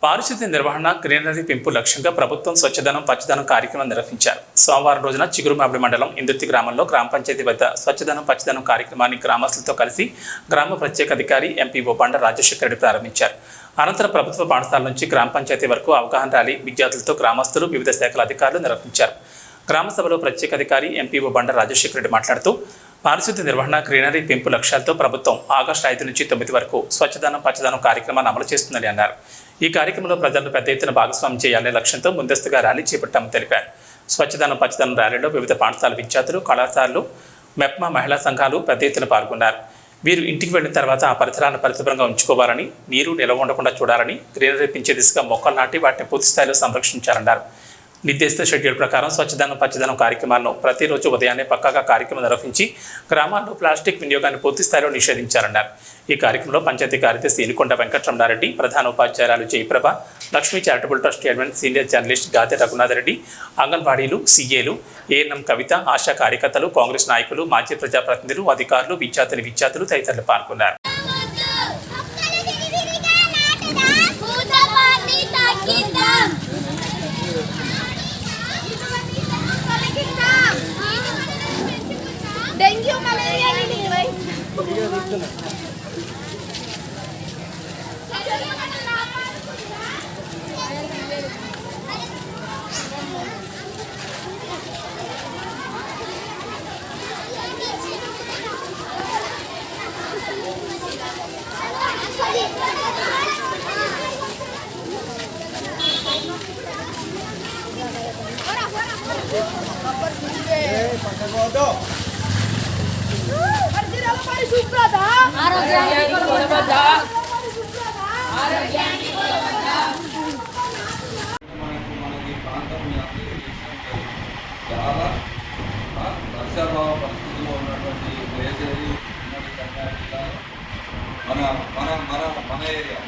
పారిశుద్ధ్య నిర్వహణ, గ్రీనరీ పెంపు లక్ష్యంగా ప్రభుత్వం స్వచ్ఛదనం పచ్చదనం కార్యక్రమం నిర్వహించారు. సోమవారం రోజున చిగురుమామిడి మండలం ఇందుర్తి గ్రామంలో గ్రామ పంచాయతీ వద్ద స్వచ్ఛదనం పచ్చదనం కార్యక్రమాన్ని గ్రామస్తులతో కలిసి గ్రామ ప్రత్యేక అధికారి ఎంపీఓ బండ రాజశేఖర రెడ్డి ప్రారంభించారు. అనంతరం ప్రభుత్వ పాఠశాల నుంచి గ్రామ పంచాయతీ వరకు అవగాహన ర్యాలీ విద్యార్థులతో గ్రామస్తులు, వివిధ శాఖల అధికారులు నిర్వహించారు. గ్రామ సభలో ప్రత్యేక అధికారి ఎంపీఓ బండ రాజశేఖర రెడ్డి మాట్లాడుతూ పారిశుద్ధ్య నిర్వహణ, గ్రీనరీ పెంపు లక్ష్యాలతో ప్రభుత్వం ఆగస్టు 5 నుంచి 9 వరకు స్వచ్ఛదనం పచ్చదనం కార్యక్రమాన్ని అమలు చేస్తుందని అన్నారు. ఈ కార్యక్రమంలో ప్రజలను పెద్ద ఎత్తున భాగస్వామ్యం చేయాలనే లక్ష్యంతో ముందస్తుగా ర్యాలీ చేపట్టామని తెలిపారు. స్వచ్ఛదనం పచ్చదనం ర్యాలీలో వివిధ పాఠశాల విద్యార్థులు, కళాశాలలు, మెప్మా మహిళా సంఘాలు పెద్ద ఎత్తున పాల్గొన్నారు. వీరు ఇంటికి వెళ్లిన తర్వాత ఆ పరిసరాలను పరిశుభ్రంగా ఉంచుకోవాలని, నీరు నిల్వ ఉండకుండా చూడాలని, గ్రీనరీ పెంచే దిశగా మొక్కలు నాటి వాటిని పూర్తి స్థాయిలో సంరక్షించాలన్నారు. నిర్దేశిత షెడ్యూల్ ప్రకారం స్వచ్ఛదనం పచ్చదనం కార్యక్రమాలను ప్రతిరోజు ఉదయాన్నే పక్కాగా కార్యక్రమం నిర్వహించి గ్రామాల్లో ప్లాస్టిక్ వినియోగాన్ని పూర్తి స్థాయిలో నిషేధించారన్నారు. ఈ కార్యక్రమంలో పంచాయతీ కార్యదర్శి ఇనుకొండ వెంకటరమణారెడ్డి, ప్రధాన ఉపాధ్యాయురాలు Jayaprabha, Lakshmi charitable trust chairman senior journalist Gade Raghunathareddy, అంగన్వాడీలు, సీఏలు, ఏఎన్ఎం కవిత, ఆశా కార్యకర్తలు, కాంగ్రెస్ నాయకులు, మాజీ ప్రజాప్రతినిధులు, అధికారులు, విద్యార్థులు తదితరులు పాల్గొన్నారు. డెంగ్యూ మలేరియా వర్షాభావ పరిస్థితుల్లో ఉన్నటువంటి వేసేది ఉమ్మడి కర్ణాటక జిల్లాలో మన ఏరియా